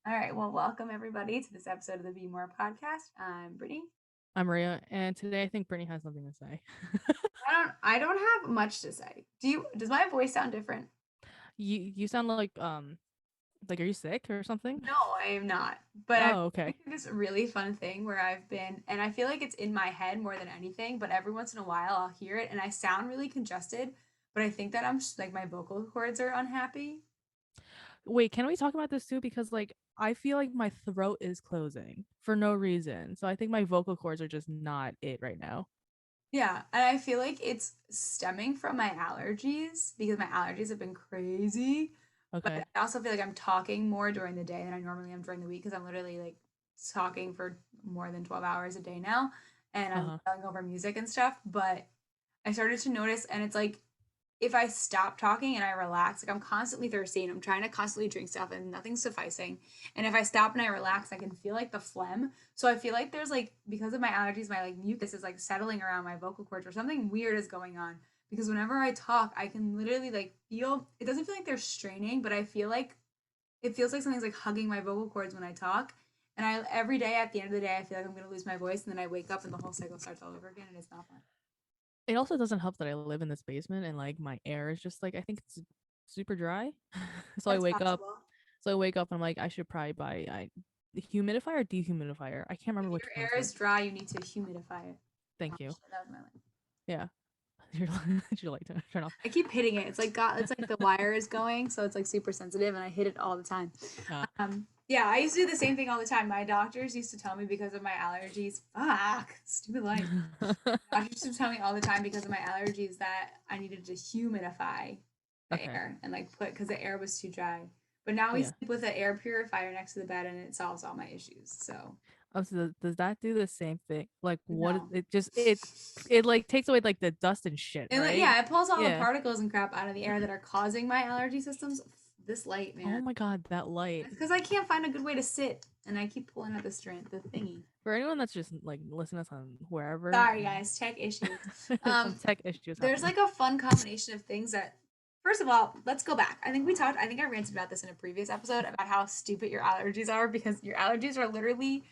All right. Well, welcome everybody to this episode of the Be More podcast. I'm Brittany. I'm Maria, and today I think Brittany has something to say. I don't have much to say. Does my voice sound different? You sound like are you sick or something? No, I am not. But I've Oh, been okay. doing this really fun thing where I've been, and I feel like it's in my head more than anything, but every once in a while I'll hear it and I sound really congested, but I think that like my vocal cords are unhappy. Wait, can we talk about this too? Because I feel like my throat is closing for no reason. So I think my vocal cords are just not it right now. Yeah, and I feel like it's stemming from my allergies because my allergies have been crazy. But Okay. I also feel like I'm talking more during the day than I normally am during the week because I'm literally like talking for more than 12 hours a day now and I'm Uh-huh. yelling over music and stuff. But I started to notice, and it's like if I stop talking and I relax, like I'm constantly thirsty and I'm trying to constantly drink stuff and nothing's sufficing. And if I stop and I relax, I can feel like the phlegm. So I feel like there's like because of my allergies, my like mucus is like settling around my vocal cords or something weird is going on. Because whenever I talk, I can literally like feel it doesn't feel like they're straining, but I feel like it feels like something's like hugging my vocal cords when I talk. And I every day at the end of the day I feel like I'm gonna lose my voice and then I wake up and the whole cycle starts all over again and it's not fun. It also doesn't help that I live in this basement and my air is just I think it's super dry. so I That's wake up possible. so I wake up and I'm like I should probably buy a humidifier or dehumidifier. I can't If remember which your one's air it. is dry, you need to humidify it. Oh Thank you. shit, that was my line. Yeah. You're like to turn off. I keep hitting it. It's like the wire is going, so it's like super sensitive, and I hit it all the time. Uh, Yeah, I used to do the same thing all the time. My doctors used to tell me because of my allergies. Fuck, stupid life. Doctors used to tell me all the time because of my allergies that I needed to humidify the okay. air and like put because the air was too dry. But now we Yeah. sleep with an air purifier next to the bed, and it solves all my issues. So Oh, so does that do the same thing? Like, what no. it just it like takes away like the dust and shit, And like, right? yeah, it pulls all the Yeah. particles and crap out of the air that are causing my allergy systems. This light, man. Oh my god, that light. It's because I can't find a good way to sit, and I keep pulling at the strand, the thingy. For anyone that's just like listening to us on wherever, Sorry, guys, tech issues. some Um, tech issues there's happening. like a fun combination of things that. First of all, let's go back. I think we talked. I think I ranted about this in a previous episode about how stupid your allergies are because your allergies are literally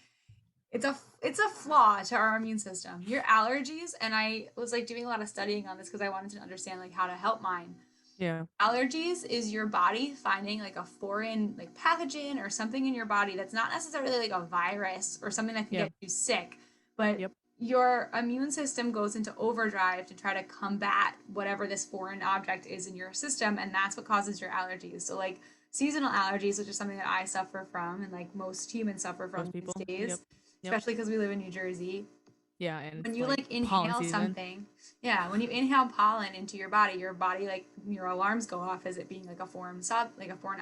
it's a flaw to our immune system. Your allergies, and I was like doing a lot of studying on this because I wanted to understand like how to help mine. Yeah. Allergies is your body finding like a foreign like pathogen or something in your body that's not necessarily like a virus or something that can Yep. get you sick, but Yep. your immune system goes into overdrive to try to combat whatever this foreign object is in your system, and that's what causes your allergies. So like seasonal allergies, which is something that I suffer from and like most humans suffer from Most these people. Yep. days, Yep. especially because we live in New Jersey. Yeah, and When it's you like like pollen inhale season. something, yeah, when you inhale pollen into your body like your alarms go off as it being like a foreign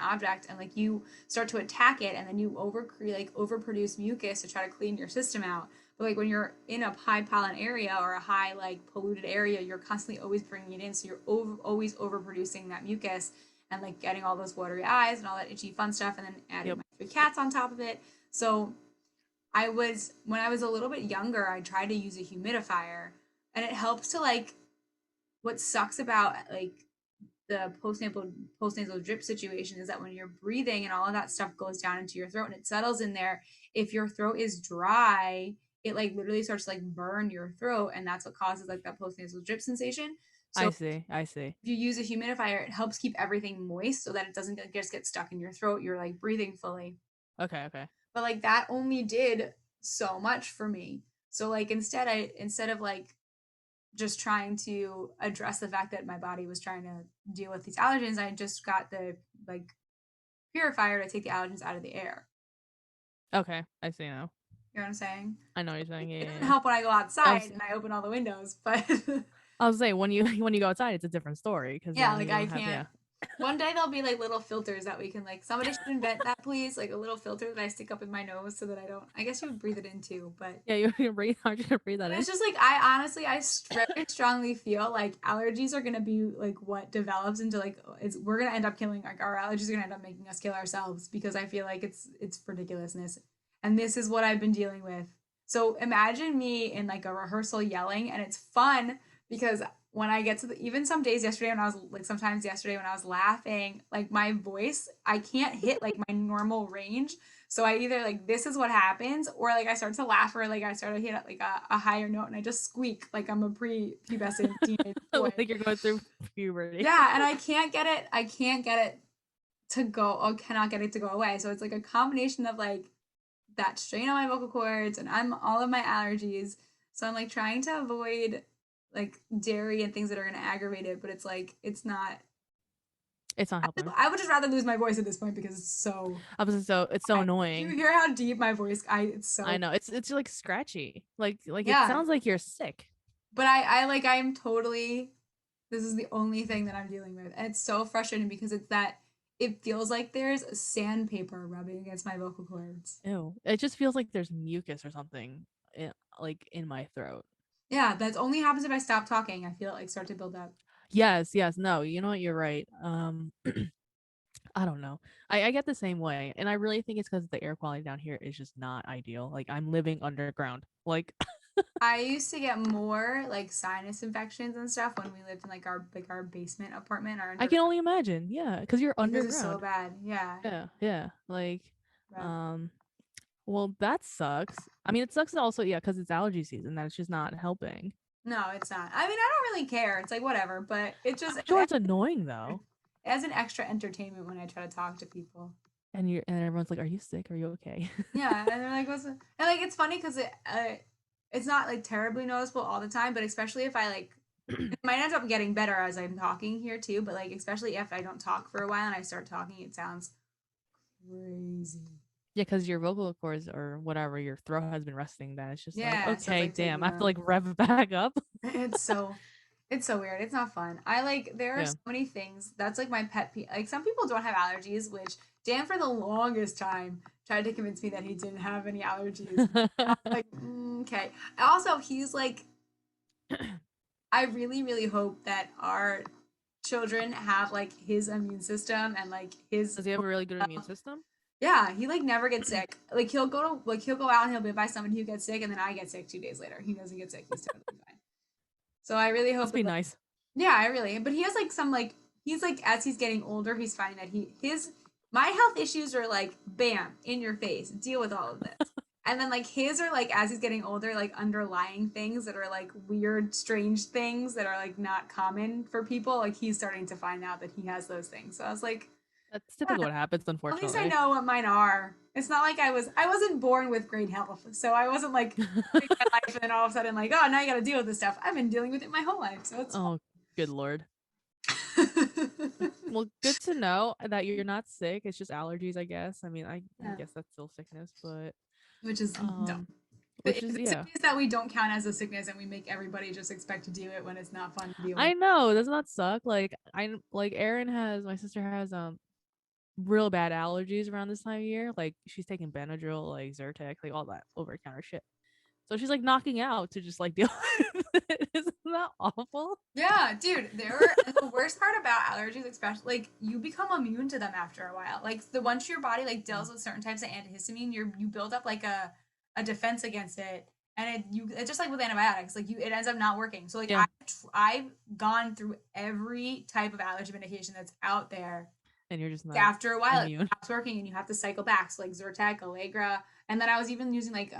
object, and like you start to attack it, and then you overproduce mucus to try to clean your system out. But like when you're in a high pollen area or a high like polluted area, you're constantly always bringing it in, so you're always overproducing that mucus and like getting all those watery eyes and all that itchy fun stuff, and then adding Yep. my three cats on top of it. So when I was a little bit younger, I tried to use a humidifier, and it helps to like what sucks about like the postnasal drip situation is that when you're breathing and all of that stuff goes down into your throat and it settles in there, if your throat is dry, it like literally starts to like burn your throat, and that's what causes like that postnasal drip sensation. So I see. I see. if you use a humidifier, it helps keep everything moist so that it doesn't just get stuck in your throat. You're like breathing fully. Okay. Okay. But like that only did so much for me. So like instead of like just trying to address the fact that my body was trying to deal with these allergens, I just got the like purifier to take the allergens out of the air. Okay. I see now. You know what I'm saying? I know what you're saying. Yeah. It Yeah. doesn't Yeah. help when I go I outside was and I open all the windows, but I was saying when you when you go outside, it's a different story because yeah, then like you I don't have can't. yeah. One day there'll be like little filters that we can like. Somebody should invent that, please. Like a little filter that I stick up in my nose so that I don't. I guess you would breathe it in too, but Yeah, you breathe. Aren't you gonna breathe that in? it's just like I honestly very strongly feel like allergies are gonna be like what develops into like it's we're gonna end up killing like our allergies are gonna end up making us kill ourselves because I feel like it's ridiculousness, and this is what I've been dealing with. So imagine me in like a rehearsal yelling, and it's fun because when I get to even some days yesterday when I was like sometimes yesterday when I was laughing, like my voice, I can't hit like my normal range. So I either like this is what happens, or like I start to laugh, or like I start to hit like a higher note and I just squeak like I'm a pre-pubescent teenage boy. Like you're going through puberty. Yeah, and I can't get it. I can't get it to go. Or cannot get it to go away. So it's like a combination of like that strain on my vocal cords and I'm all of my allergies. So I'm like trying to avoid like dairy and things that are going to aggravate it, but it's like it's not. It's not helping. I would just rather lose my voice at this point because it's so. It's so You annoying. hear how deep my voice? It's I so. know. It's like scratchy. Like it Yeah, sounds like you're sick. but I like I'm totally. This is the only thing that I'm dealing with, and it's so frustrating because it's that it feels like there's sandpaper rubbing against my vocal cords. Ew. It just feels like there's mucus or something like in my throat. Yeah, that only happens if I stop talking. I feel it like start to build up. Yes. No, you know what? You're right. I don't know. I get the same way. And I really think it's because the air quality down here is just not ideal. Like I'm living underground. Like I used to get more like sinus infections and stuff when we lived in like our basement apartment, our I can underground only imagine. Yeah, because you're because it's so underground. bad. Yeah. Yeah. Like, But um, well, that sucks. I mean, it sucks also, yeah, because it's allergy season. That's just not helping. no, it's not. I mean, I don't really care. It's like whatever, but it just I'm sure it's annoying though. as an extra entertainment when I try to talk to people. And everyone's like, "Are you sick? Are you okay?" Yeah, and they're like, "What's?" And like, it's funny because it's not like terribly noticeable all the time, but especially if I like, it might end up getting better as I'm talking here too. But like, especially if I don't talk for a while and I start talking, it sounds crazy. Yeah, because your vocal cords or whatever, your throat has been resting. Then it's just like, Yeah, so it's okay, like damn, taking I have to a. like rev it back up. It's so, it's so weird. It's not fun. I like there are Yeah. so many things. That's like my pet peeve. Like some people don't have allergies, which Dan for the longest time tried to convince me that he didn't have any allergies. I was like, okay. Also, he's like, I really, really hope that our children have like his immune system and like his. Does he have a really good immune system? Yeah, he like never gets sick. Like he'll go out and he'll be by someone who gets sick, and then I get sick 2 days later. He doesn't get sick. He's totally fine. So I really hope Must that be nice. yeah, I really. But he has like some like he's like as he's getting older, he's finding that his my health issues are like bam in your face. Deal with all of this. And then like his are like as he's getting older, like underlying things that are like weird, strange things that are like not common for people. Like he's starting to find out that he has those things. So I was like, That's typically what happens, at least I unfortunately. know what mine are. It's not like I wasn't born with great health, so I wasn't like living my life and then all of a sudden like oh now you got to deal with this stuff. I've been dealing with it my whole life, so it's Oh, good lord. fine. Well, good to know that you're not sick. It's just allergies, I guess. I mean, I Yeah, guess that's still sickness, but which is dumb. which is The yeah. sickness that we don't count as a sickness, and we make everybody just expect to do it when it's not fun to deal with. I know, does not suck. Like I like Erin has my sister has real bad allergies around this time of year. Like she's taking Benadryl, like Zyrtec, like all that over the counter shit. So she's like knocking out to just like deal with it. Isn't that awful? Yeah, dude, and the worst part about allergies, especially like you become immune to them after a while. Like the once your body like deals with certain types of antihistamine, you build up like a defense against it, and it's just like with antibiotics, like it ends up not working. So like Yeah. I've gone through every type of allergy medication that's out there. And you're just not After a while, it immune. stops working, and you have to cycle back. So like Zyrtec, Allegra, and then I was even using like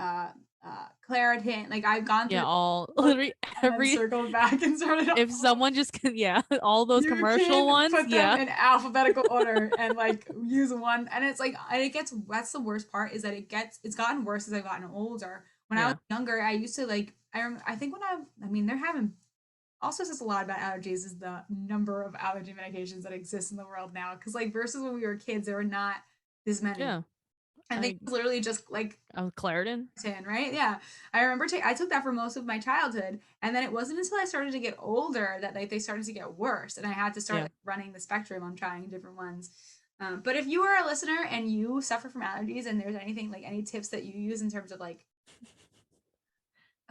Claritin. Like I've gone Yeah, through all and literally then every circled back and started if all over. someone just can yeah, all those You commercial can ones, put them yeah. in alphabetical order and like use one, and it's like and it gets that's the worst part is that it's gotten worse as I've gotten older. When I was Yeah. younger, I used to like I think when I mean they're having also says a lot about allergies is the number of allergy medications that exist in the world now because like versus when we were kids there were not this many. Yeah. I think I it was literally just like Claritin. 10, right? Yeah. I remember I took that for most of my childhood. And then it wasn't until I started to get older that like they started to get worse. And I had to start Yeah. like, running the spectrum on trying different ones. But if you are a listener and you suffer from allergies and there's anything like any tips that you use in terms of like,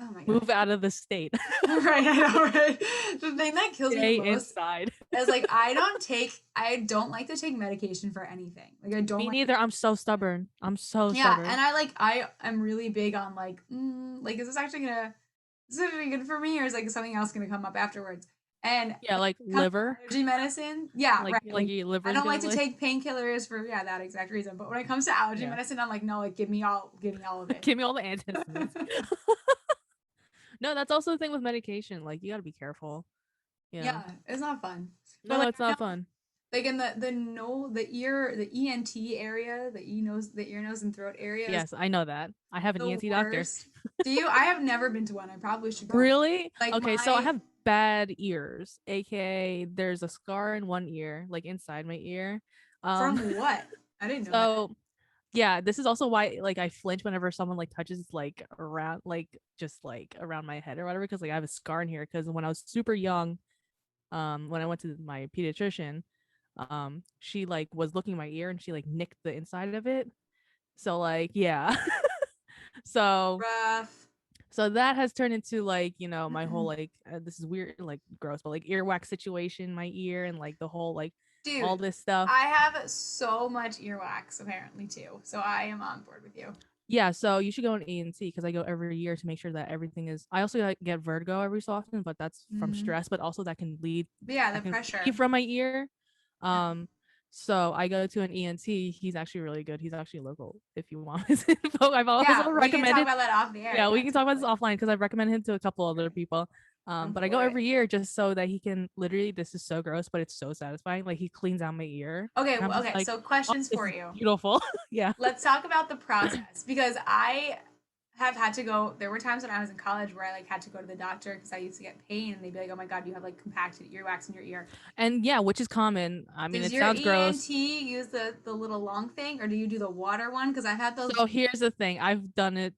oh my God. Move out of the state. Right, I know, right? The thing that kills me the Stay most inside. is like I don't like to take medication for anything. Like I don't Me like neither. I'm so stubborn. I'm so yeah, stubborn. and I am really big on like, like is this actually gonna is it really good for me or is like something else gonna come up afterwards? And Yeah, like when it comes liver. to allergy medicine, yeah, right. Like your I liver's don't gonna like to like take painkillers for that exact reason. But when it comes to allergy yeah. medicine, I'm like, no, like give me all of it. Give me all the antihistamines. No, that's also the thing with medication. Like you gotta be careful. Yeah. Yeah, it's not fun. But No, like it's I not know, fun. like in the ENT area, the ear, nose, and throat area is Yes, I know that. I have an the ENT doctor. worst. Do you? I have never been to one. I probably should go. Really? Like Okay, so I my have bad ears, aka there's a scar in one ear, like inside my ear. Um, from what? I didn't know that. so yeah, this is also why like I flinch whenever someone like touches like around like just like around my head or whatever because like I have a scar in here because when I was super young, when I went to my pediatrician, she like was looking at my ear and she like nicked the inside of it. So like yeah. so Rough. so that has turned into like my whole like this is weird like gross but like earwax situation in my ear and like the whole like all Dude, this stuff. I have so much earwax apparently too. So I am on board with you. Yeah, so you should go on ENT because I go every year to make sure that everything is. I also like, get vertigo every so often, but that's from Mm. stress. But also But yeah, the that can pressure. lead from my ear. Yeah. Um, so I go to an ENT. He's actually really good. He's actually local. If you want his info, I've also Yeah, we can talk recommended. about that off the air. Yeah, we Yeah, can talk about this totally. offline because I've recommended him to a couple other Okay. people. I'm But I go for it. every year just so that he can literally. This is so gross, but it's so satisfying. Like he cleans out my ear, Okay, and I'm just okay. like, So oh, questions this for is you. beautiful. Yeah. Let's talk about the process because I have had to go. There were times when I was in college where I like had to go to the doctor because I used to get pain, and they'd be like, "Oh my god, you have like compacted earwax in your ear." And yeah, which is common. I mean, Does it your sounds gross. ENT use the little long thing, or do you do the water one? Because I've had those. So here's the thing. I've done it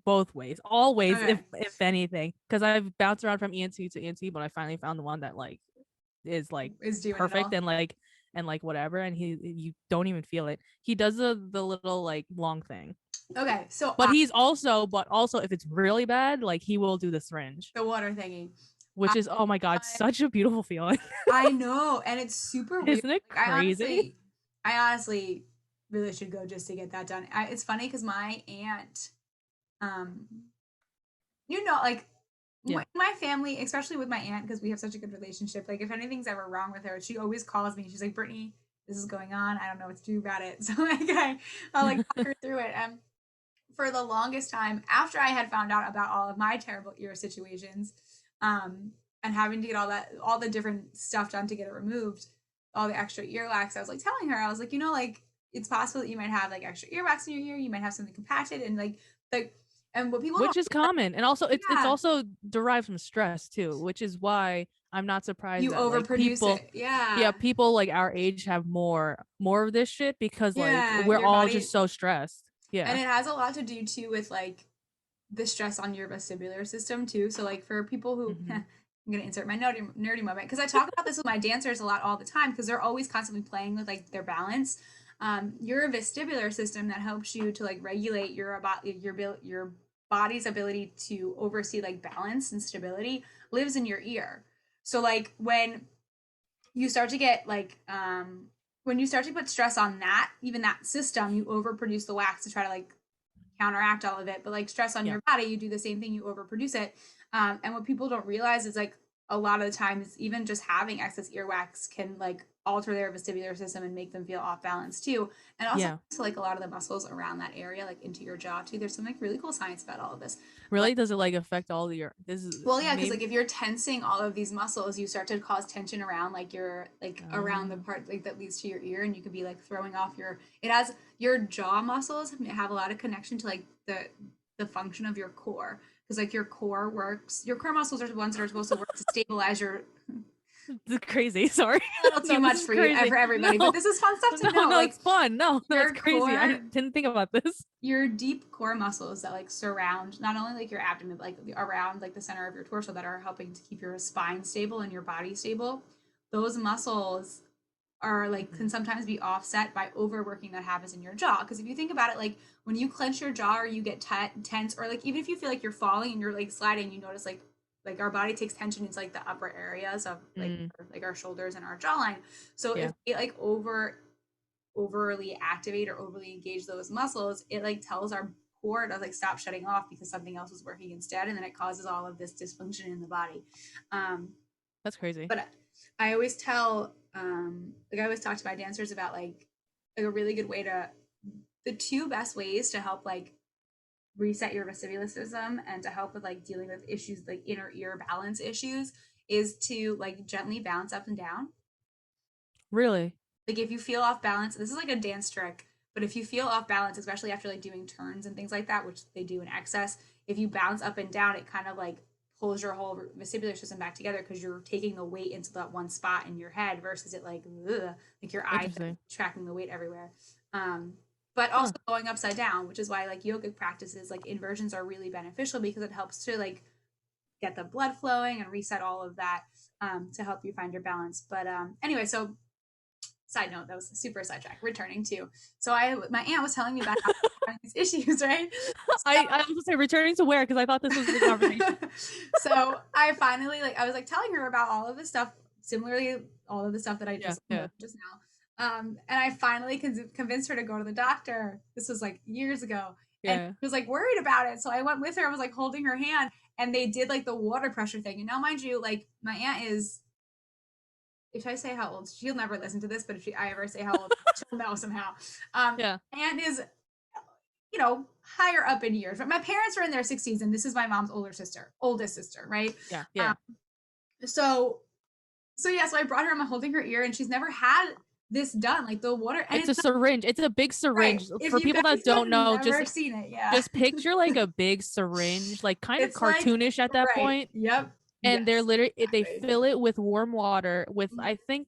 both ways, always, Okay, if anything, because I've bounced around from ENT to ENT, but I finally found the one that like is like is doing it perfect all. and like whatever, and he you don't even feel it. He does the little like long thing, Okay, so but but also if it's really bad, like he will do the syringe, the water thingy. which is oh my god, such a beautiful feeling. I know, and it's super weird. Isn't it Like crazy? I honestly really should go just to get that done. It's funny because my aunt, um, like Yeah. my family, especially with my aunt, because we have such a good relationship. Like if anything's ever wrong with her, she always calls me. She's like, Brittany, this is going on. I don't know what to do about it. So like I'll like talk her through it. And for the longest time, after I had found out about all of my terrible ear situations, um, and having to get all the different stuff done to get it removed, all the extra earwax, I was like telling her, I was like, like it's possible that you might have like extra earwax in your ear, you might have something compacted, and like, and what people don't Which is common, and also it's yeah, also derived from stress too, which is why I'm not surprised you that like overproduce people, it. yeah, Yeah. people like our age have more of this shit because like Yeah. we're Your all just body, so stressed. and Yeah. it has a lot to do too with like the stress on your vestibular system too. So like for people who Hmm. I'm gonna insert my nerdy moment because I talk about this with my dancers a lot all the time because they're always constantly playing with like their balance. Your vestibular system that helps you to like regulate your body's ability to oversee like balance and stability lives in your ear. So like you start to get when you start to put stress on that, even that system, you overproduce the wax to try to like counteract all of it. But like stress on Yeah. your body, you do the same thing, you overproduce it. And what people don't realize is like a lot of the times, even just having excess earwax can like alter their vestibular system and make them feel off balance too. And also Yeah. to like a lot of the muscles around that area, like into your jaw too. There's some like really cool science about all of this. But Really, does it like affect all your this is well, yeah, because maybe like if you're tensing all of these muscles, you start to cause tension around like your like around the um part like that leads to your ear, and you could be like throwing off your. It has your jaw muscles have a lot of connection to like the function of your core because like your core works. Your core muscles are the ones that are supposed to work to stabilize your. this is crazy. Sorry. A little too No, this much is for you crazy. for No. everybody, but this is fun stuff to No, know. no, Like it's fun. No, it's your crazy. I core didn't think about this. your deep core muscles that like surround not only like your abdomen but like around like the center of your torso that are helping to keep your spine stable and your body stable, those muscles are like Mhm. can sometimes be offset by overworking that happens in your jaw. Because if you think about it, like when you clench your jaw or you get tense, or like even if you feel like you're falling and you're like sliding, you notice like our body takes tension into like the upper areas of Mm, like our shoulders and our jawline. So if yeah. it like overly activate or overly engage those muscles, it like tells our core to like stop shutting off because something else is working instead, and then it causes all of this dysfunction in the body. Um, That's crazy. But I always tell, like I always talk to my dancers about like a really good way to, the two best ways to help like reset your vestibular system and to help with like dealing with issues like inner ear balance issues is to like gently bounce up and down. Really? Like if you feel off balance, this is like a dance trick, but if you feel off balance, especially after like doing turns and things like that, which they do in excess, if you bounce up and down, it kind of like pulls your whole vestibular system back together because you're taking the weight into that one spot in your head versus it like ugh, like your eyes Interesting. tracking the weight everywhere. But Huh. also going upside down, which is why like yoga practices like inversions are really beneficial because it helps to like get the blood flowing and reset all of that, to help you find your balance. But anyway, so side note, that was a super sidetrack. Returning to, so my aunt was telling me about how these issues, right? I was gonna say returning to where, because I thought this was the conversation. So I finally like I was like telling her about all of this stuff, similarly all of the stuff that I Yeah, just yeah, learned just now. And I finally convinced her to go to the doctor. This was like years ago, and yeah. she was like worried about it. So I went with her. I was like holding her hand, and they did like the water pressure thing. And now, mind you, like my aunt is, if I say how old, she'll never listen to this, but if I ever say how old, she'll know somehow. Yeah, And is, you know, higher up in years. But my parents are in their 60s, and this is my mom's oldest sister, right? yeah, Um, yeah. so, so yeah, so I brought her, I'm holding her ear, and she's never had this done, like the water, and It's it's a not syringe. It's a big right. syringe. If For you people guys that have don't know, never seen it, yeah, just picture like a big syringe, like kind of it's like cartoonish at that right. point. Yep. And they're Yes. literally they Exactly. fill it with warm water with, Mhm. I think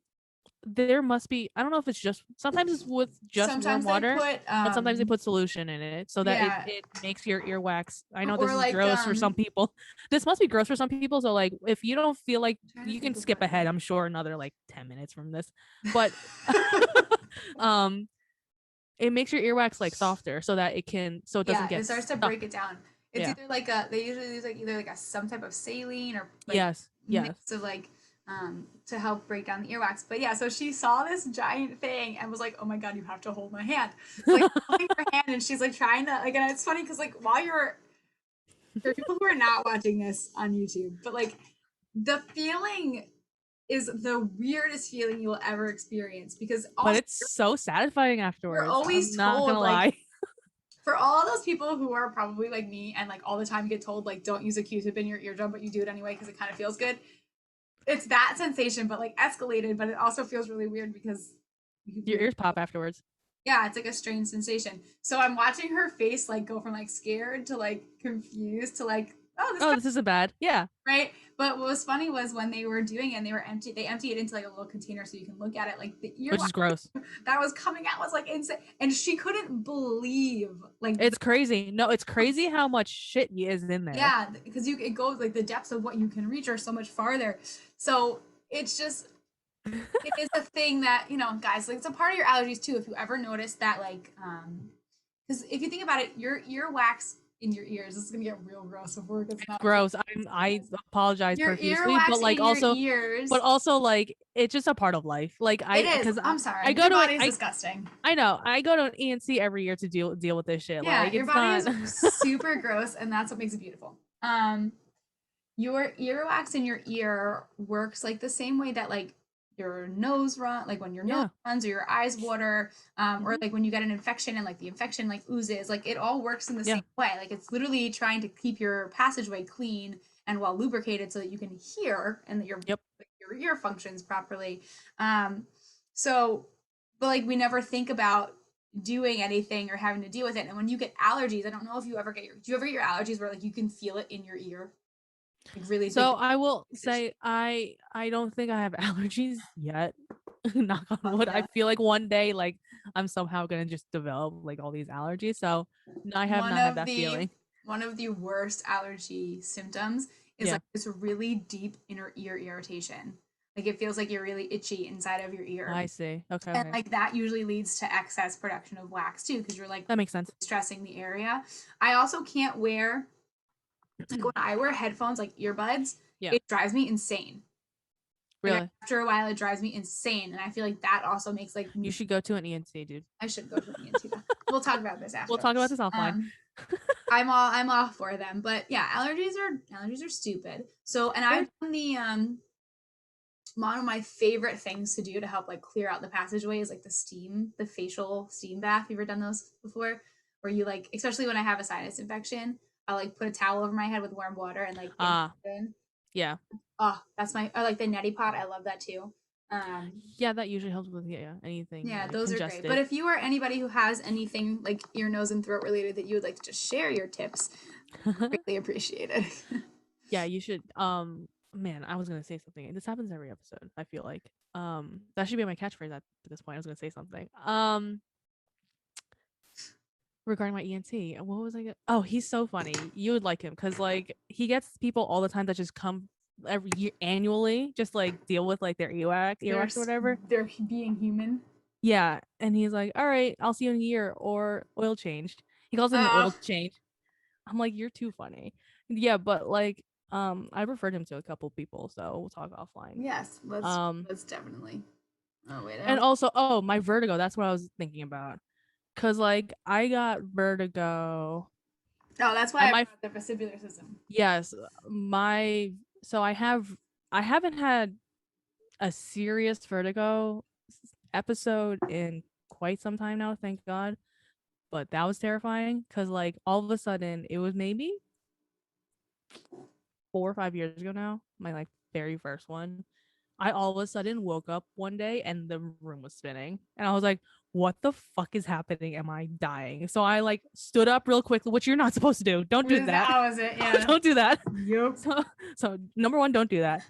there must be, I don't know if it's just, sometimes it's with just warm Sometimes they water, put but sometimes they put solution in it so that it yeah, it makes your earwax. I know this or is like gross for some people. This must be gross for some people. So like if you don't feel like, I'm trying to you think can of skip what ahead, I'm sure another like 10 minutes from this. But um it makes your earwax like softer so that it can, so it doesn't yeah, it get starts to stuck. break it down. It's Yeah. either like a, they usually use like either like a some type of saline or like Yes. Yes. mix of like to help break down the earwax. But yeah, so she saw this giant thing and was like, "Oh my god, you have to hold my hand." So like holding her hand, and she's like trying to like, and it's funny because like while you're, for people who are not watching this on YouTube, but like the feeling is the weirdest feeling you will ever experience because But also it's so satisfying you're afterwards. always I'm not told gonna like, lie. for all those people who are probably like me and like all the time get told like don't use a Q-tip in your eardrum, but you do it anyway because it kind of feels good. It's that sensation, but like escalated, but it also feels really weird because Your ears pop afterwards. yeah, it's like a strange sensation. So I'm watching her face like go from like scared to like confused to like, oh, this Oh, kind this isn't bad. Yeah. of right. But what was funny was when they were doing it and they empty it into like a little container so you can look at it. Like the Which earwax is gross. that was coming out was like insane, and she couldn't believe like It's crazy. No, it's crazy how much shit is in there. yeah, because you, it goes like the depths of what you can reach are so much farther. So it's just, it is a thing that, you know, guys, like it's a part of your allergies too. If you ever notice that, like, because if you think about it, your earwax in your ears, this is gonna get real gross before it gets It's not too. gross. I apologize Your profusely, but earwax like in your also, but ears, also like it's just a part of life. Like it is. because I'm I sorry, go your to an body's disgusting. I know I go to an ENC every year to deal with this shit. Yeah, Like your it's body not. is super gross, and that's what makes it beautiful. Your earwax in your ear works like the same way that like your nose run, like when your nose Yeah. runs or your eyes water, or Hmm. like when you get an infection and like the infection like oozes, like it all works in the Yeah. same way. Like it's literally trying to keep your passageway clean and well lubricated so that you can hear and that Yep. your ear functions properly. Um, so, but like we never think about doing anything or having to deal with it. And when you get allergies, I don't know if you ever get do you ever get your allergies where like you can feel it in your ear? Like really big So I will sensation. say I don't think I have allergies yet. Knock on Love wood. I that. feel like one day like I'm somehow gonna just develop like all these allergies. So no, I have One not had of that the feeling. one of the worst allergy symptoms is Yeah. like this really deep inner ear irritation. Like it feels like you're really itchy inside of your ear. I see. Okay. And Okay. like that usually leads to excess production of wax too, because you're like That makes sense. stressing the area. I also can't wear, like when I wear headphones, like earbuds, Yeah. it drives me insane. Like Really. after a while, it drives me insane, and I feel like that also makes like You me. should go to an ENT, dude. I should go to an ENT. We'll talk about this We'll after. talk about this offline. Um, I'm all for them, but yeah, allergies are stupid. So, and They're I've done the one of my favorite things to do to help like clear out the passageway is like the facial steam bath. You ever done those before? Where you like, especially when I have a sinus infection, I like put a towel over my head with warm water and like inhale in. Yeah. Oh, that's I like the neti pot. I love that too. Um, Yeah, that usually helps with anything yeah, like those are great. But congested. if you are anybody who has anything like ear, nose, and throat related that you would like to just share your tips, really appreciate it. Yeah, you should man, I was gonna say something. This happens every episode, I feel like. That should be my catchphrase at this point. I was gonna say something. Regarding my ENT. What was I Oh, he's so funny. You would like him because like he gets people all the time that just come every year annually, just like deal with like their they're earwax or whatever. they're being human. Yeah. And he's like, all right, I'll see you in a year or oil changed. He calls it an Oh, oil change. I'm like, you're too funny. Yeah, but like I referred him to a couple people, so we'll talk offline. yes, Um let's definitely. Oh wait, I and was. also my vertigo, that's what I was thinking about. Cause like I got vertigo Oh, that's why at I my brought the vestibular system. yes, my so I haven't had a serious vertigo episode in quite some time now, thank God. But that was terrifying because like all of a sudden it was maybe 4 or 5 years ago now, my like very first one. I all of a sudden woke up one day and the room was spinning. And I was like, what the fuck is happening? Am I dying? So I like stood up real quickly, which you're not supposed to do. Don't do that. That was it. Yeah. Don't do that. Yep. So number one, don't do that.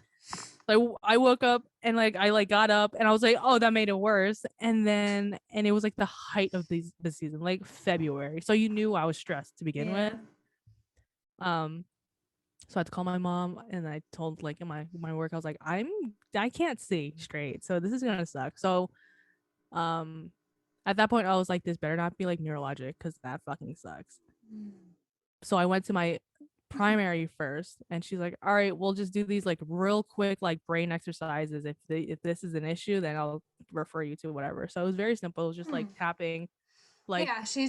So I woke up and like I like got up and I was like, oh, that made it worse. And it was like the height of this season, like February. So you knew I was stressed to begin Yeah. with. Um, so I had to call my mom and I told like in my work, I was like, I can't see straight. So this is gonna suck. So um at that point I was like, this better not be like neurologic because that fucking sucks. So I went to my primary first and she's like, all right, we'll just do these like real quick like brain exercises. If this is an issue, then I'll refer you to whatever. So it was very simple. It was just like tapping like Yeah, she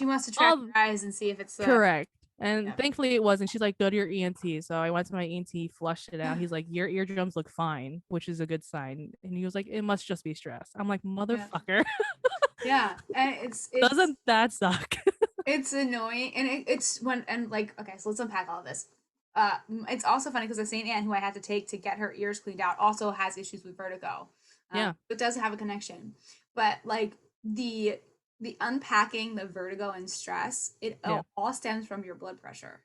wants to track all your eyes and see if it's the. correct. And Yeah. thankfully it wasn't. She's like, go to your ENT. So I went to my ENT, flushed it out. He's like, your eardrums look fine, which is a good sign. And he was like, it must just be stress. I'm like, Yeah. motherfucker. Yeah, and Doesn't that suck? it's annoying, and it's when and like okay, so let's unpack all of this. It's also funny because the same aunt who I had to take to get her ears cleaned out also has issues with vertigo. Yeah. It does have a connection, but like the unpacking the vertigo and stress, it Yeah. all stems from your blood pressure.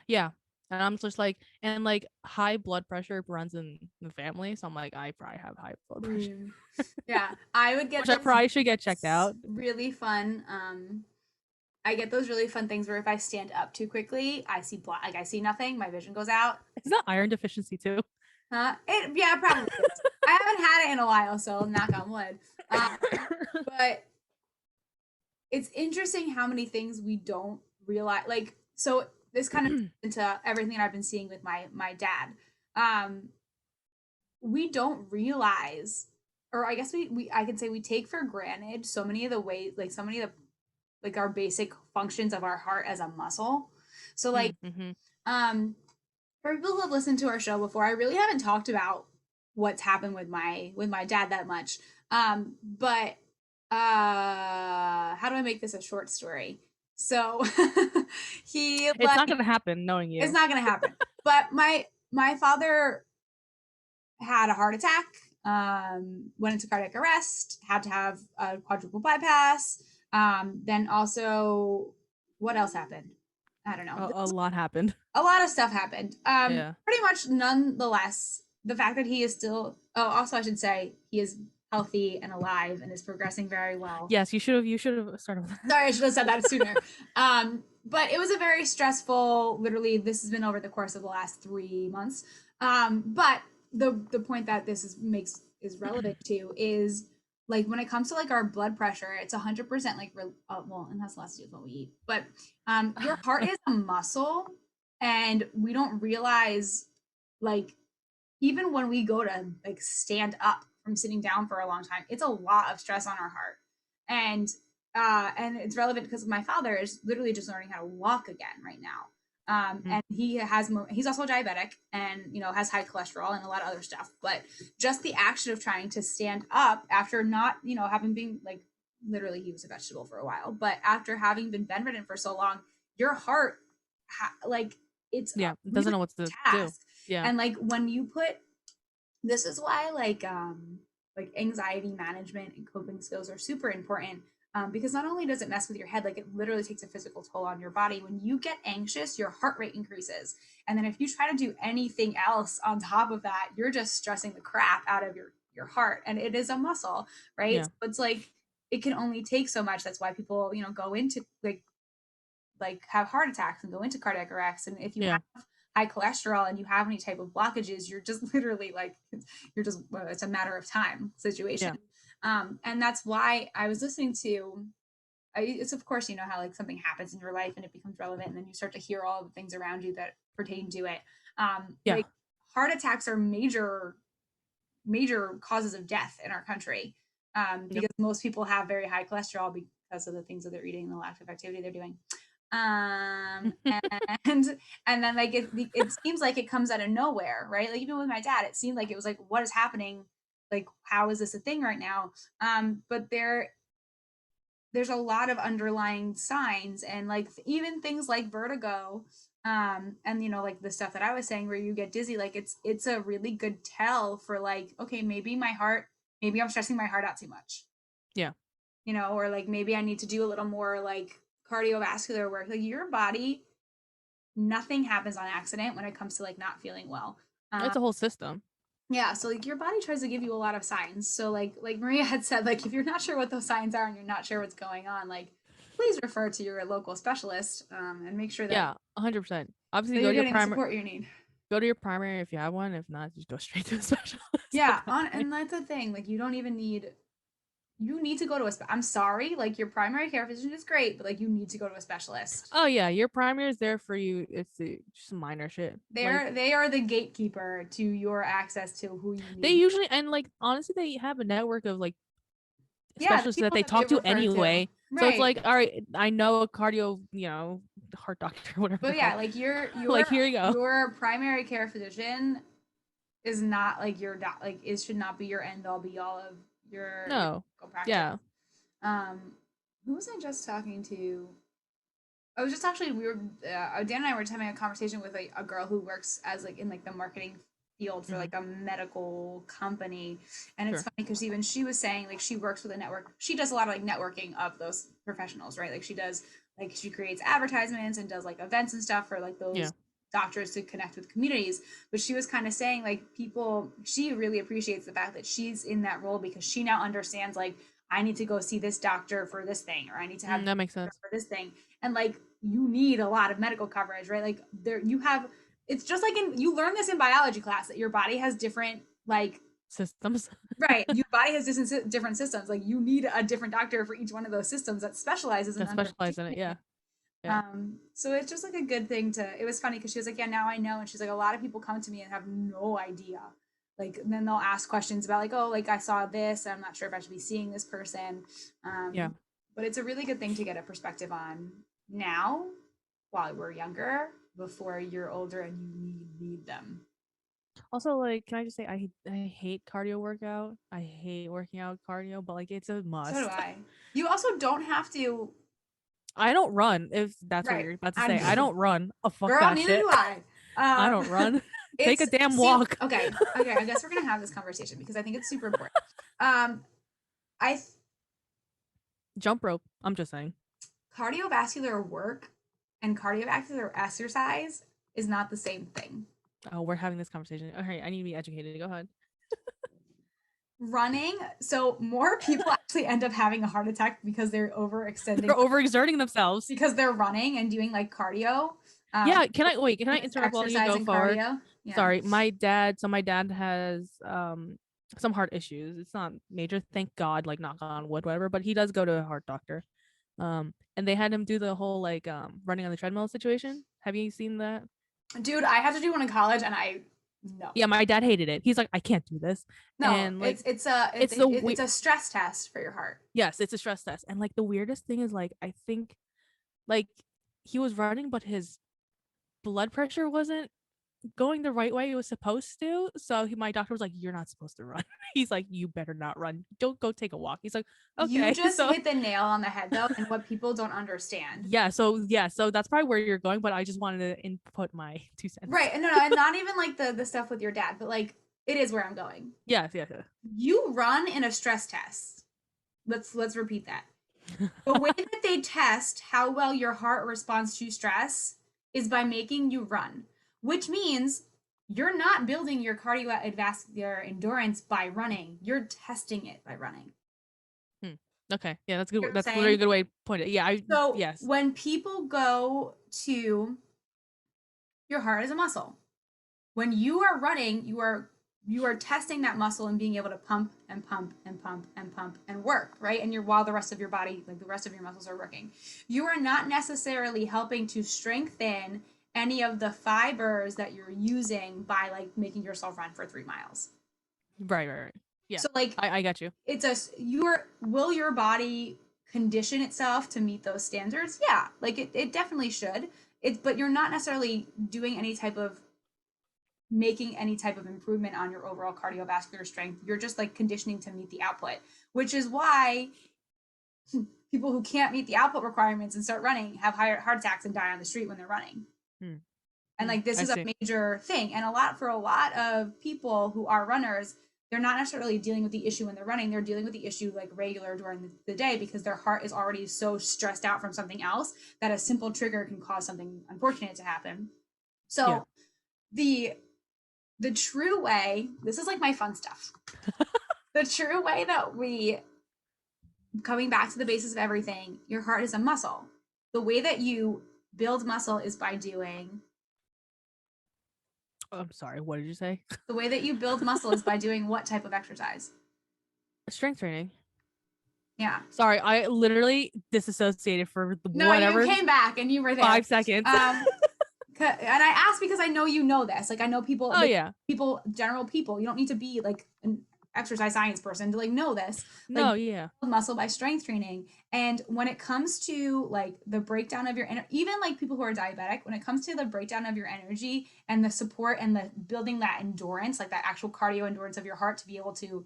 Yeah. And I'm just like, and like high blood pressure runs in the family. So I'm like, I probably have high blood pressure. Yeah, I would get Which I those probably should get checked out. really fun. I get those really fun things where if I stand up too quickly, I see black, like I see nothing, my vision goes out. Is that iron deficiency too? Yeah, probably is. I haven't had it in a while, so knock on wood. But it's interesting how many things we don't realize. Like, so this kind of into everything I've been seeing with my dad. Um, we don't realize, or I guess we I can say we take for granted so many of the ways, like so many of the like our basic functions of our heart as a muscle. So like Mm-hmm. for people who have listened to our show before, I really haven't talked about what's happened with my dad that much. But how do I make this a short story? So he It's like not gonna happen knowing it's you. not gonna happen. But my father had a heart attack, went into cardiac arrest, had to have a quadruple bypass. Then also, what else happened? I don't know. A lot happened. A lot of stuff happened. Yeah. Pretty much, nonetheless, the fact that he is still. Oh, also, I should say he is healthy and alive and is progressing very well. Yes, you should have started with that. Sorry, I should have said that sooner. But it was a very stressful. Literally, this has been over the course of the last 3 months. But the point that this is relevant to is like when it comes to like our blood pressure, it's 100% like well, and that's less to do with what we eat. But your heart is a muscle, and we don't realize like even when we go to like stand up from sitting down for a long time, it's a lot of stress on our heart. And it's relevant because my father is literally just learning how to walk again right now. And he's also diabetic and, has high cholesterol and a lot of other stuff. But just the action of trying to stand up after not, having been like, literally he was a vegetable for a while, but after having been bedridden for so long, your heart, like, it's a Yeah, it doesn't really know what to do. task. Yeah. And like when you put, this is why like anxiety management and coping skills are super important, because not only does it mess with your head, like it literally takes a physical toll on your body. When you get anxious, your heart rate increases, and then if you try to do anything else on top of that, you're just stressing the crap out of your heart, and it is a muscle, right? Yeah. So it's like it can only take so much. That's why people, go into like have heart attacks and go into cardiac arrests. And if you Yeah. have high cholesterol and you have any type of blockages, you're just literally like, it's a matter of time situation. Yeah. And that's why I was listening to, it's of course, how like something happens in your life and it becomes relevant, and then you start to hear all the things around you that pertain to it. Yeah. Like heart attacks are major causes of death in our country, Yep. because most people have very high cholesterol because of the things that they're eating and the lack of activity they're doing. And and then like it seems like it comes out of nowhere, right? Like even with my dad, it seemed like it was like, what is happening? Like, how is this a thing right now? But there's a lot of underlying signs, and like even things like vertigo, and like the stuff that I was saying where you get dizzy, like it's a really good tell for like, okay, maybe I'm stressing my heart out too much, Yeah. or like maybe I need to do a little more like cardiovascular work. Like your body, nothing happens on accident when it comes to like not feeling well. It's a whole system. Yeah, so like your body tries to give you a lot of signs. So like Maria had said, like if you're not sure what those signs are and you're not sure what's going on, like please refer to your local specialist, and make sure that Yeah, 100%. Obviously, that go you're to your getting the primary. support you need. Go to your primary if you have one. If not, just go straight to a specialist at Yeah, that point. and that's the thing. Like you need to go to I'm sorry, like your primary care physician is great, but like you need to go to a specialist. Oh yeah, your primary is there for you. It's just minor shit. Like They are the gatekeeper to your access to who you they need. usually, and like honestly, they have a network of like Yeah, the specialists that people they that they've talk to referred to. anyway. So it's Right. like, all right, I know a cardio, heart doctor, whatever they're But yeah, called. like your Like here you go. your primary care physician is not like your like it should not be your end all be all of your No. medical practice. Yeah. Um, who was I just talking to? I was just actually Dan and I were just having a conversation with like a girl who works as like in like the marketing field for Hmm. like a medical company, and it's Sure. funny because even she was saying like she works with a network. She does a lot of like networking of those professionals, right? Like she creates advertisements and does like events and stuff for like Yeah. those doctors to connect with communities. But she was kind of saying like she really appreciates the fact that she's in that role because she now understands like I need to go see this doctor for this thing, or I need to have That makes sense. for this thing. And like you need a lot of medical coverage, right? Like it's just like you learn this in biology class that your body has different like Systems right, your body has different systems. Like you need a different doctor for each one of those systems that specializes in that specialize in understanding it. Yeah. it. Yeah. So it's just like a good thing it was funny because she was like, yeah, now I know. And she's like, a lot of people come to me and have no idea. Like, and then they'll ask questions about like, oh, like I saw this, I'm not sure if I should be seeing this person. Yeah. But it's a really good thing to get a perspective on now while we're younger before you're older and you need them. Also, like, can I just say I hate cardio workout. I hate working out cardio, but like it's a So do must. I. You also don't have to, I don't run, if that's what right? you're about to say. I I, don't run. Oh fuck girl, that neither shit. do I. I Um, don't run. Take a it's damn see, walk. okay. I guess we're gonna have this conversation because I think it's super important. Um, I Jump rope. I'm just saying. cardiovascular work and cardiovascular exercise is not the same thing. Oh, we're having this conversation. Okay, I need to be educated. Go ahead. Running, so more people actually end up having a heart attack because they're overextending They're overexerting themselves. because they're running and doing like cardio. Yeah, can I wait? Can I interrupt while you Exercise go and forward? cardio. Yeah. Sorry, my dad has some heart issues. It's not major, thank God, like knock on wood, whatever, but he does go to a heart doctor. And they had him do the whole like running on the treadmill situation. Have you seen that? Dude, I had to do one in college and I no. Yeah, my dad hated it. He's like, I can't do this. No, And like it's the it's a stress test for your heart. yes, it's a stress test. And like the weirdest thing is like I think like he was running, but his blood pressure wasn't going the right way it was supposed to. So my doctor was like, "You're not supposed to run." He's like, "You better not run. Don't go take a walk." He's like, You "Okay." just So hit the nail on the head though, and what people don't understand. so that's probably where you're going, but I just wanted to input my 2 cents. Right. No, and not even like the stuff with your dad, but like it is where I'm going. Yes. You run in a stress test. Let's repeat that. The way that they test how well your heart responds to stress is by making you run, which means you're not building your cardiovascular endurance by running. You're testing it by running. Hmm. Okay. Yeah, that's You know good. what I'm That's literally a saying? good way to point it. Yeah, So yes. when people go to your heart is a muscle. When you are running, you are testing that muscle and being able to pump and pump and pump and pump and work, right? And you're while the rest of your body, like the rest of your muscles are working. You are not necessarily helping to strengthen any of the fibers that you're using by like making yourself run for 3 miles. Right. Yeah. So like I got you. it's a your will your body condition itself to meet those standards? Yeah, like it definitely should. It's but you're not necessarily doing any type of making any type of improvement on your overall cardiovascular strength. You're just like conditioning to meet the output, which is why people who can't meet the output requirements and start running have higher heart attacks and die on the street when they're running. Hmm. And like this I is a see. major thing. And a lot of people who are runners, they're not necessarily dealing with the issue when they're running. They're dealing with the issue like regular during the day because their heart is already so stressed out from something else that a simple trigger can cause something unfortunate to happen. Yeah. So the the true way, this is like my fun stuff. The true way that we, coming back to the basis of everything, your heart is a muscle. The way that you build muscle is by doing, I'm sorry. What did you say? the way that you build muscle is by doing what type of exercise? Strength training. Yeah. Sorry, I literally disassociated for No, you whatever came back and you were there. 5 seconds. And I asked because I know you know this. Like I know people, Oh like yeah. people, general people. You don't need to be like an exercise science person to like know this. Like No, yeah. muscle by strength training. And when it comes to like the breakdown of your even like people who are diabetic, when it comes to the breakdown of your energy and the support and the building that endurance, like that actual cardio endurance of your heart to be able to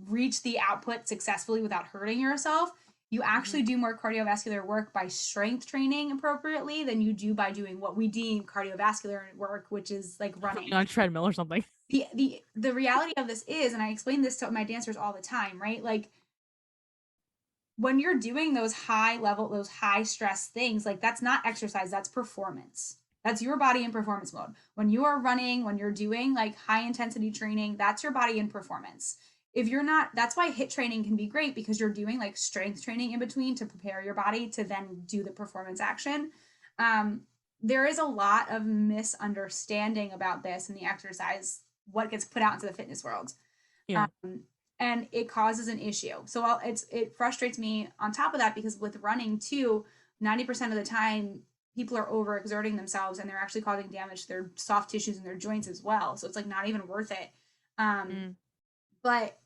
reach the output successfully without hurting yourself, you Mhm. actually do more cardiovascular work by strength training appropriately than you do by doing what we deem cardiovascular work, which is like Running running. on a treadmill or something. The reality of this is, and I explain this to my dancers all the time, right? Like when you're doing those high level, those high stress things, like that's not exercise, that's performance. That's your body in performance mode. When you are running, when you're doing like high intensity training, that's your body in performance. If you're not, that's why HIIT training can be great because you're doing like strength training in between to prepare your body to then do the performance action. Um, there is a lot of misunderstanding about this in the exercise, what gets put out into the fitness world. Yeah. Um, and it causes an issue. So it frustrates me on top of that because with running too, 90% of the time people are overexerting themselves and they're actually causing damage to their soft tissues and their joints as well. So it's like not even worth it. Um, Mm. but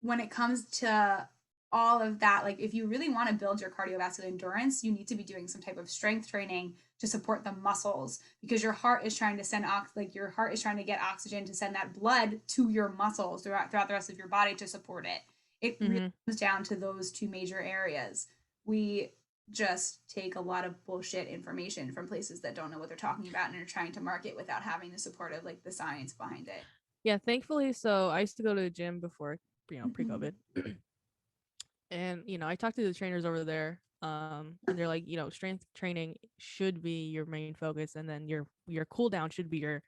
when it comes to all of that, like if you really want to build your cardiovascular endurance, you need to be doing some type of strength training to support the muscles because your heart is trying to send like your heart is trying to get oxygen to send that blood to your muscles throughout the rest of your body to support it. It really Mhm. comes down to those two major areas. We just take a lot of bullshit information from places that don't know what they're talking about and are trying to market without having the support of like the science behind it. Yeah, thankfully so I used to go to the gym before, pre-COVID. And I talked to the trainers over there, and they're like, strength training should be your main focus, and then your cool down should be your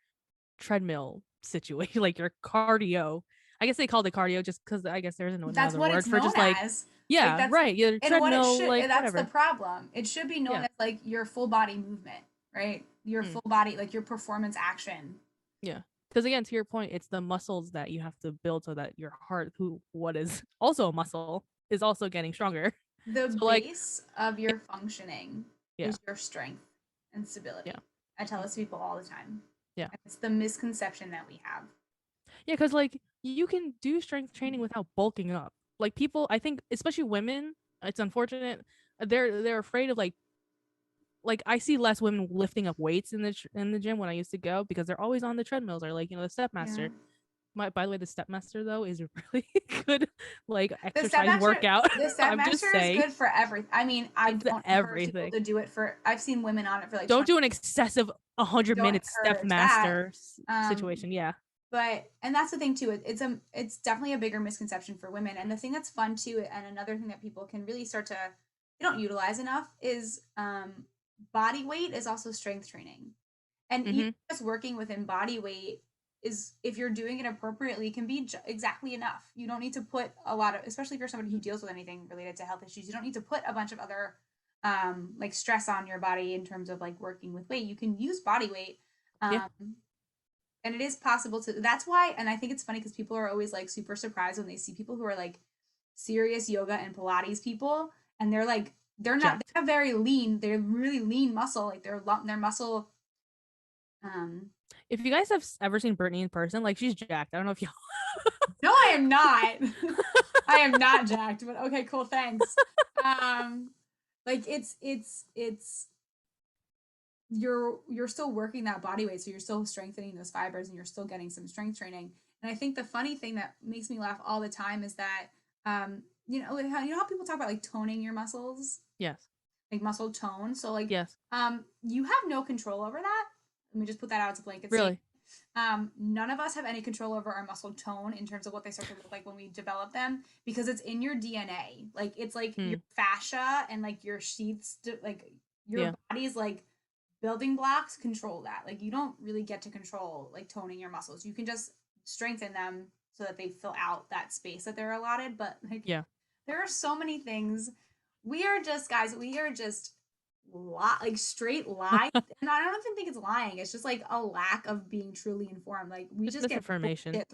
treadmill situation, like your cardio. I guess they called it cardio just because I guess there isn't That's another what word it's for known just like, as. Like yeah, that's right, your and what it treadmill, should like and that's the whatever. problem. It should be known Yeah. as like your full body movement, right? Your Mm, full body, like your performance action. yeah. Because again, to your point, it's the muscles that you have to build so that your heart, what is also a muscle, is also getting stronger. The So like, base of your functioning yeah, is your strength and yeah, stability. I tell mm, this to people all the time. yeah. And it's the misconception that we have. Yeah, because like you can do strength training without bulking up. Like people, I think, especially women, it's unfortunate. They're afraid of like like I see less women lifting up weights in the gym when I used to go because they're always on the treadmills or like, you know, the Yeah. stepmaster. By the way, the stepmaster though is a really good like The exercise stepmaster, workout. the I'm just stepmaster is saying good for everything. I mean, I it's don't encourage people everything. to do it for. I've seen women on it for like Don't 20. do an excessive 100 Don't minute step encourage that. master Um, situation. Yeah. but and that's the thing too. It's definitely a bigger misconception for women. And the thing that's fun too, and another thing that people can really start to they don't utilize enough is body weight is also strength training. And even Mm-hmm. just working within body weight is, if you're doing it appropriately, can be exactly enough. You don't need to put a lot of, especially if you're somebody who deals with anything related to health issues, you don't need to put a bunch of other like stress on your body in terms of like working with weight. You can use body weight. Yeah. Um, and it is possible to, that's why, and I think it's funny because people are always like super surprised when they see people who are like serious yoga and Pilates people, and they're like, they're not, Jacked. they're very lean, they're really lean muscle, like their muscle um If you guys have ever seen Brittany in person, like she's jacked. I don't know if y'all. no, I am not. I am not jacked, but okay, cool, thanks. Um, like it's you're still working that body weight, so you're still strengthening those fibers and you're still getting some strength training. And I think the funny thing that makes me laugh all the time is that you know how people talk about like toning your muscles, Yes. like muscle tone. So like Yes. you have no control over that. Let me just put that out as a blanket statement. Really. None of us have any control over our muscle tone in terms of what they start to look like when we develop them because it's in your DNA. Like it's like your Hmm. fascia and like your sheaths, like your Yeah. body's like building blocks control that. Like you don't really get to control like toning your muscles. You can just strengthen them so that they fill out that space that they're allotted. But like Yeah. there are so many things. We are just guys. We are just like straight lie, and I don't even think it's lying. It's just like a lack of being truly informed. Like we Just just get misinformation. bullshit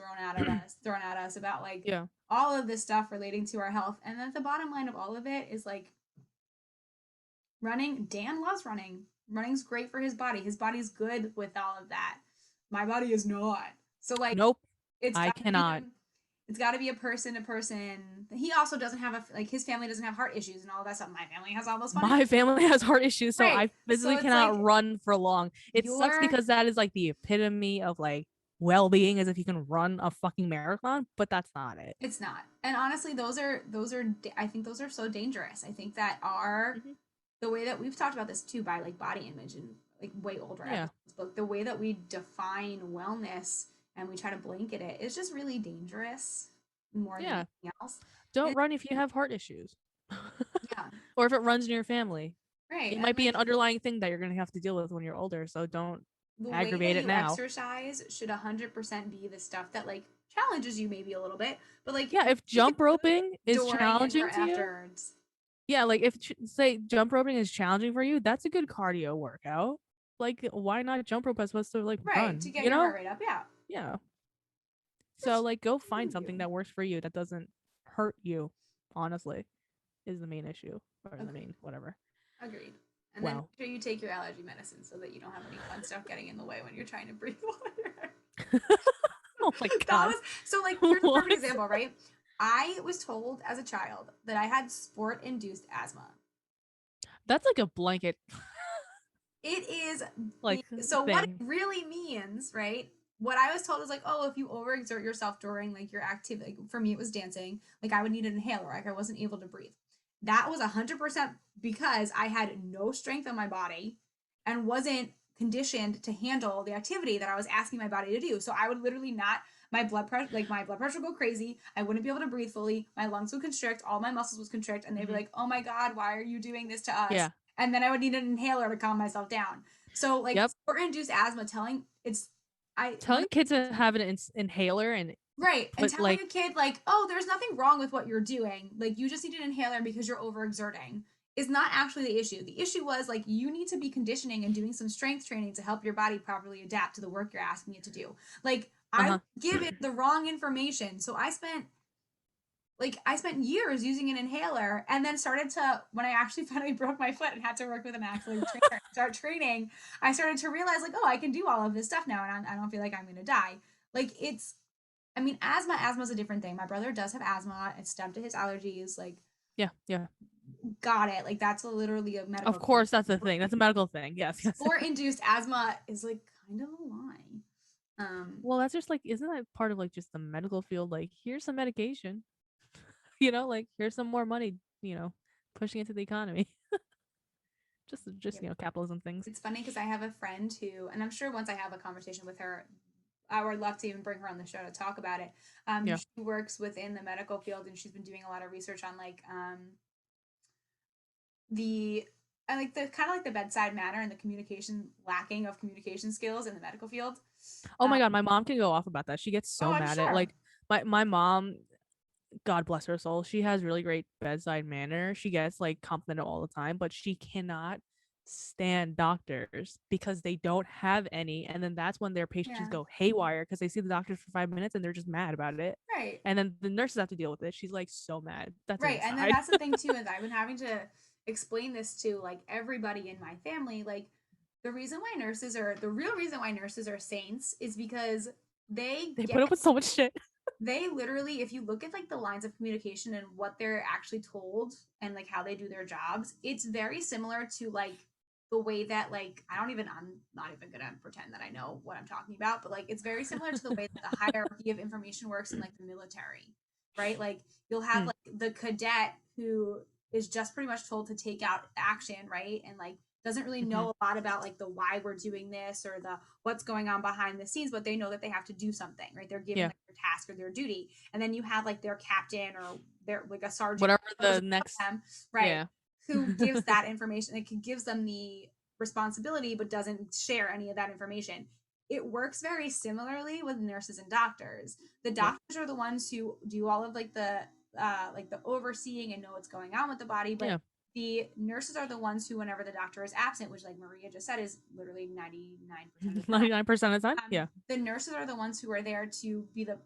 thrown at us about like Yeah. all of this stuff relating to our health. And then the bottom line of all of it is like running. Dan loves running. Running's great for his body. His body's good with all of that. My body is not. So like Nope. it's I got to be cannot. it's got to be a person to person. He also doesn't have like his family doesn't have heart issues and all that stuff. My family has all those fun My issues. family has heart issues, so Right. I So physically it's cannot like run for long. It sucks you're because that is like the epitome of like well-being, as if you can run a fucking marathon, but that's not it. it's not. And honestly, those are I think those are so dangerous. I think that our Mm-hmm. the way that we've talked about this too by like body image and like way older Yeah. episodes, but the way that we define wellness and we try to blanket it is just really dangerous more than Yeah. anything else. Don't And run if you have heart issues. yeah, Or if it runs in your family. right. It And might be like an underlying thing that you're going to have to deal with when you're older, so don't the way aggravate that it you now. exercise should 100% be the stuff that like challenges you maybe a little bit, but like Yeah, if you can jump do it roping is during and or challenging to you, afterwards. yeah, like if say jump roping is challenging for you, that's a good cardio workout. Like why not jump rope as opposed to like Right, to run, get you your heart know? rate up. Yeah. Yeah. So Just like go find you something do. that works for you that doesn't hurt you, honestly, is the main issue or the Agreed. main whatever. Agreed. And then Wow. make sure you take your allergy medicine so that you don't have any fun stuff getting in the way when you're trying to breathe water. Oh my That god. was so like here's a perfect What? example, right? I was told as a child that I had sport induced asthma. That's like a blanket It is like so what it thing. really means, right? What I was told is like, oh, if you overexert yourself during like your activity, like for me it was dancing, like I would need an inhaler, like I wasn't able to breathe. That was 100% because I had no strength in my body and wasn't conditioned to handle the activity that I was asking my body to do. So I would literally not my blood pressure would go crazy. I wouldn't be able to breathe fully. My lungs would constrict, all my muscles would constrict, and they'd be Hmm. like, "Oh my god, why are you doing this to us?" Yeah. And then I would need an inhaler to calm myself down. So like Yep. sport induced asthma, telling it's I Telling kids to have an inhaler and right and put telling like a kid like, oh, there's nothing wrong with what you're doing. Like you just need an inhaler because you're overexerting is not actually the issue. The issue was like you need to be conditioning and doing some strength training to help your body properly adapt to the work you're asking it to do. Like I was uh-huh. given the wrong information. So I spent years using an inhaler and then started to when I actually finally broke my foot and had to work with an actual trainer start training, I started to realize like, oh, I can do all of this stuff now and I don't feel like I'm gonna die. Like it's I mean asthma is a different thing. My brother does have asthma. It's stemmed to his allergies. Like Yeah, yeah. got it. Like that's literally a Of medical course, that's a thing. That's a medical thing. Yes, yes. sport induced asthma is like kind of a lie. Um, Well, that's just like, isn't that part of like just the medical field? Like, here's some medication, like here's some more money, pushing into the economy. Just yep. capitalism things. It's funny because I have a friend who, and I'm sure once I have a conversation with her, I would love to even bring her on the show to talk about it. Yeah. She works within the medical field and she's been doing a lot of research on like the I like the kind of like the bedside manner and the communication lacking of communication skills in the medical field. Oh Um, my god, my mom can go off about that. She gets oh, so I'm mad at sure. like my mom, God bless her soul. She has really great bedside manner. She gets like complimented all the time, but she cannot stand doctors because they don't have any. And then that's when their patients Yeah, go haywire because they see the doctors for 5 minutes and they're just mad about it. right. And then the nurses have to deal with it. She's like so mad. That's an Right. And then aside. that's the thing too, is I've been having to explain this to like everybody in my family. Like the real reason why nurses are saints is because they They get put up with so much shit. they literally, if you look at like the lines of communication and what they're actually told and like how they do their jobs, it's very similar to like the way that like I'm not even gonna pretend that I know what I'm talking about, but like it's very similar to the way that the hierarchy of information works in like the military, right? Like you'll have Mm, like the cadet who is just pretty much told to take out action, right? And like doesn't really hmm know a lot about like the why we're doing this or the what's going on behind the scenes, but they know that they have to do something, right? They're given Yeah. like their task or their duty. And then you have like their captain or their like a sergeant, Whatever whoever's the above next. them, right? Yeah. Who gives that information, it gives them the responsibility, but doesn't share any of that information. It works very similarly with nurses and doctors. The Yeah. doctors are the ones who do all of like the overseeing and know what's going on with the body, but Yeah. the nurses are the ones who, whenever the doctor is absent, which like Maria just said is literally 99% of the time, 99% of the time. Yeah. the nurses are the ones who are there to be the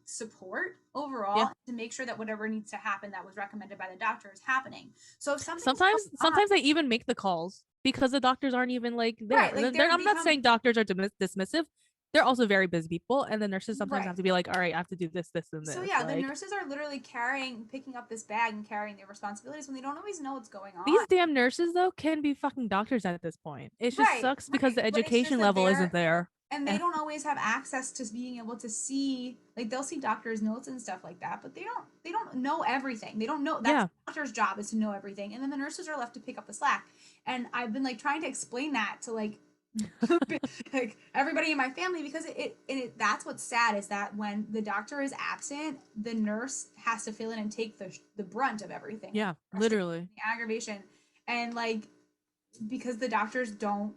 support Yeah. overall to make sure that whatever needs to happen that was recommended by the doctor is happening. So if something's Sometimes going on, sometimes they even make the calls because the doctors aren't even like there. right, like I'm not saying doctors are dismissive. They're also very busy people, and the nurses sometimes right. have to be like, all right, I have to do this, this, and So this. yeah, the Like, nurses are literally picking up this bag and carrying their responsibilities when they don't always know what's going on. these damn nurses though can be fucking doctors at this point. It just Right, sucks because right. the But it's just education that level isn't they're there. and they And don't always have access to being able to see like they'll see doctors notes and stuff like that, but they don't know everything. They don't know that's yeah, the doctor's job is to know everything, and then the nurses are left to pick up the slack. And I've been like trying to explain that to like like everybody in my family because that's what's sad is that when the doctor is absent, the nurse has to fill in and take the brunt of everything, like yeah, the frustration, literally, the aggravation, and like because the doctors don't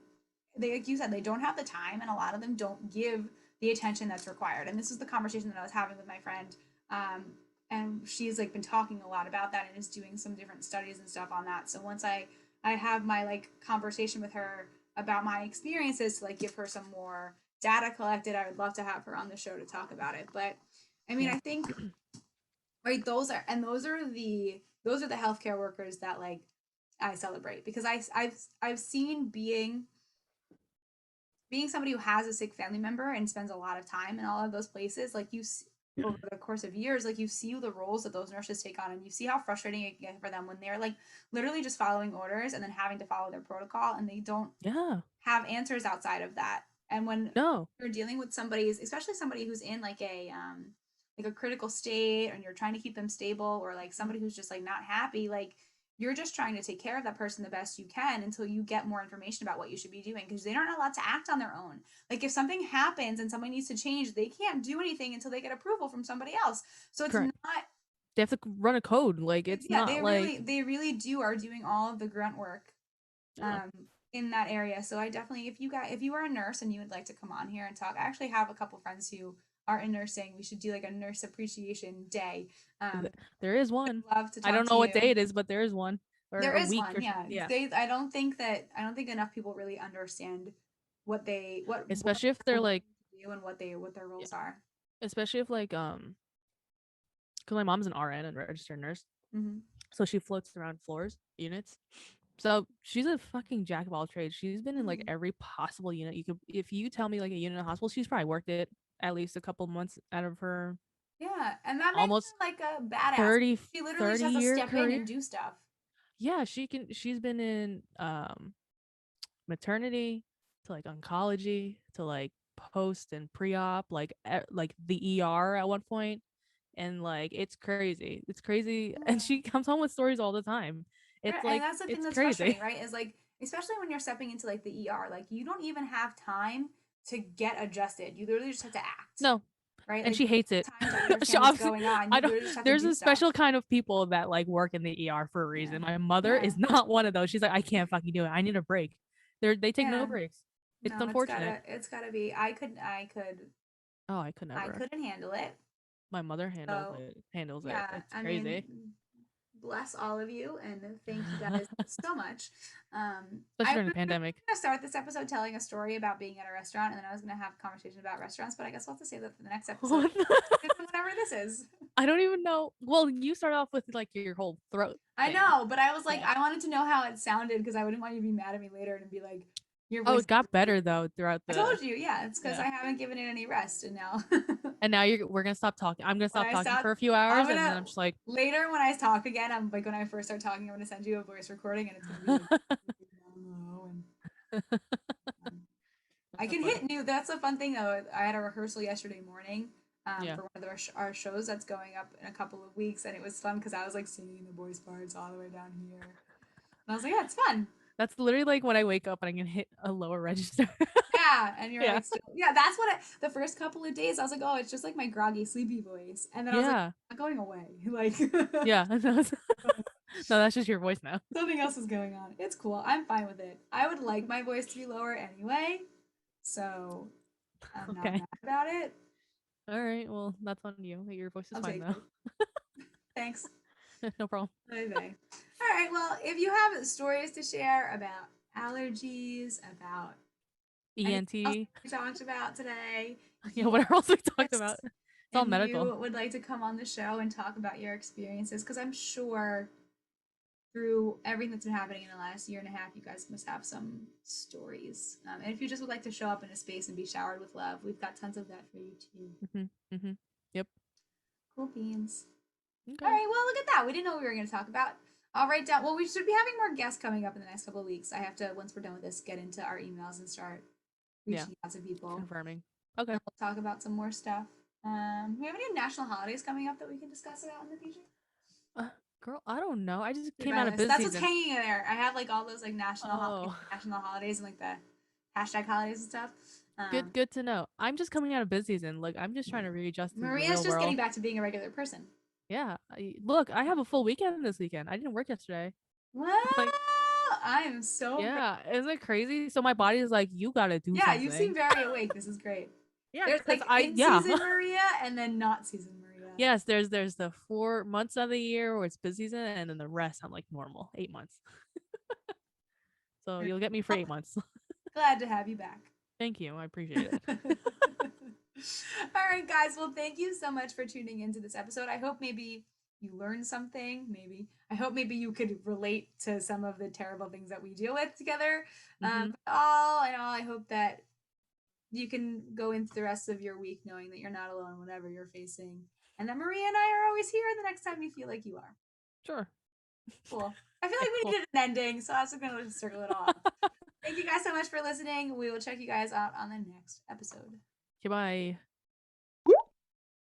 they like you said they don't have the time and a lot of them don't give the attention that's required, and this is the conversation that I was having with my friend, um, and she's like been talking a lot about that and is doing some different studies and stuff on that. So once I have my like conversation with her about my experiences to like give her some more data collected, I would love to have her on the show to talk about it. But I mean yeah. I think right those are the healthcare workers that like I celebrate because I've seen being somebody who has a sick family member and spends a lot of time in all of those places, like over the course of years, like you see the roles that those nurses take on, and you see how frustrating it can get for them when they're like literally just following orders and then having to follow their protocol, and they don't Yeah, have answers outside of that. And when no, you're dealing with somebody, especially somebody who's in like a critical state, and you're trying to keep them stable, or like somebody who's just like not happy, like you're just trying to take care of that person the best you can until you get more information about what you should be doing because they aren't allowed to act on their own. Like if something happens and somebody needs to change, they can't do anything until they get approval from somebody else. So it's not correct. They have to run a code. Like, it's yeah, not like, they really do are doing all of the grunt work yeah, um in that area. So I definitely if you are a nurse and you would like to come on here and talk, I actually have a couple friends who are in nursing. We should do like a nurse appreciation day. Um there is one. I'd love to I talk don't to know what you. day it is, but there is one, or There a is week, one, or yeah. yeah. I don't think enough people really understand what Especially if they're they're like, looking to do and what their yeah, roles are. especially if like, because my mom's an RN and registered nurse, Hmm. so she floats around floors, units. So she's a fucking jack of all trades. She's been in like Hmm. every possible unit you could. If you tell me like a unit in a hospital, she's probably worked it at least a couple months out of her Yeah, and that makes almost her like a badass. 30 She literally just 30 has to year step in career. and do stuff. Yeah, she's been in maternity to like oncology to like post and pre-op, like the ER at one point, and like it's crazy, and Yeah. she comes home with stories all the time. Right, It's and like that's the thing it's that's crazy. frustrating, right? Is like, especially when you're stepping into like the ER, like you don't even have time to get adjusted. You literally just have to act, No, right? and Like she you don't hates it. have time to She understand what's obviously, going on. I You don't. literally just have to There's do a stuff. special kind of people that like work in the ER for a Yeah. reason. My mother Yeah. is not one of those. She's like, I can't fucking do it. I need a break. They take no Yeah. breaks. It's No, unfortunate. it's gotta be. Oh, I could I never. couldn't handle it. My mother So handles it. yeah, It's I mean, crazy, bless all of you and thank you guys so much. especially I during the was pandemic. gonna start this episode telling a story about being at a restaurant, and then I was gonna have a conversation about restaurants, but I guess we'll have to save that for the next episode. Whatever this is. I don't even know. Well, you start off with like your whole throat I thing. know, but I was like, Yeah. I wanted to know how it sounded because I wouldn't want you to be mad at me later and be like, your Oh, voice. it got better though throughout I the. told you, yeah, it's because Yeah. I haven't given it any rest, and now And now we're gonna stop talking. I'm gonna when stop I talking stop, for a few I'm hours, and then gonna I'm just like, later when I talk again. I'm like when I first start talking, I'm gonna send you a voice recording, and it's gonna be like, hello, and I that's can funny. hit new. That's a fun thing though. I had a rehearsal yesterday morning Yeah. for one of our shows that's going up in a couple of weeks, and it was fun because I was like singing the voice parts all the way down here, and I was like, yeah, it's fun. That's literally like when I wake up and I can hit a lower register. Yeah, and you're Yeah. like, still, yeah, that's what the first couple of days I was like, oh, it's just like my groggy, sleepy voice, and then I was like, Yeah. not going away, like Yeah. No, that's just your voice now. something else is going on. It's cool. I'm fine with it. I would like my voice to be lower anyway, so I'm not Okay. mad about it. All right. Well, that's on you. Your voice is I'll fine take though. it. Thanks. No problem. Bye bye. All right. Well, if you have stories to share about allergies, about anything else ENT. we talked about today, if Yeah. you are Whatever else we a talked about. nurse It's all and medical. you would like to come on the show and talk about your experiences, because I'm sure through everything that's been happening in the last year and a half, you guys must have some stories. And if you just would like to show up in a space and be showered with love, we've got tons of that for you too. Mhm. Mhm. Yep. Cool beans. All Okay. right, well, look at that. We didn't know what we were going to talk about. I'll write down. Well, we should be having more guests coming up in the next couple of weeks. I have to, once we're done with this, get into our emails and start Yeah. reaching out to people. Confirming. Okay. And we'll talk about some more stuff. Do we have any national holidays coming up that we can discuss about in the future? Uh, Girl, I don't know. I just Here's came my out of list. busy That's what's season. hanging in there. I have like all those like Oh, national holidays and like the hashtag holidays and stuff. good. Um, Good to know. I'm just coming out of busy season. Like I'm just trying to readjust to the Maria's real just getting world. back to being a regular person. Yeah. Look, I have a full weekend this weekend. I didn't work yesterday. Well, Like, I am so proud. yeah, isn't it crazy? So my body is like, you gotta do Yeah, you seem something. very awake. This is great. Yeah, There's because like I in yeah. season Maria and then not season Maria. Yes, there's the 4 months of the year where it's busy season, and then the rest I'm like normal 8 months. So you'll get me for Well, 8 months. glad to have you back. Thank you. I appreciate it. All right, guys. Well, thank you so much for tuning into this episode. I hope maybe you learned something. Maybe I hope maybe you could relate to some of the terrible things that we deal with together. Hmm. But all in all, I hope that you can go into the rest of your week knowing that you're not alone, whatever you're facing, and that Maria and I are always here the next time you feel like you are. Sure. Cool. I feel Okay, like we cool. needed an ending, so I was going to circle it off. Thank you guys so much for listening. We will check you guys out on the next episode. Goodbye.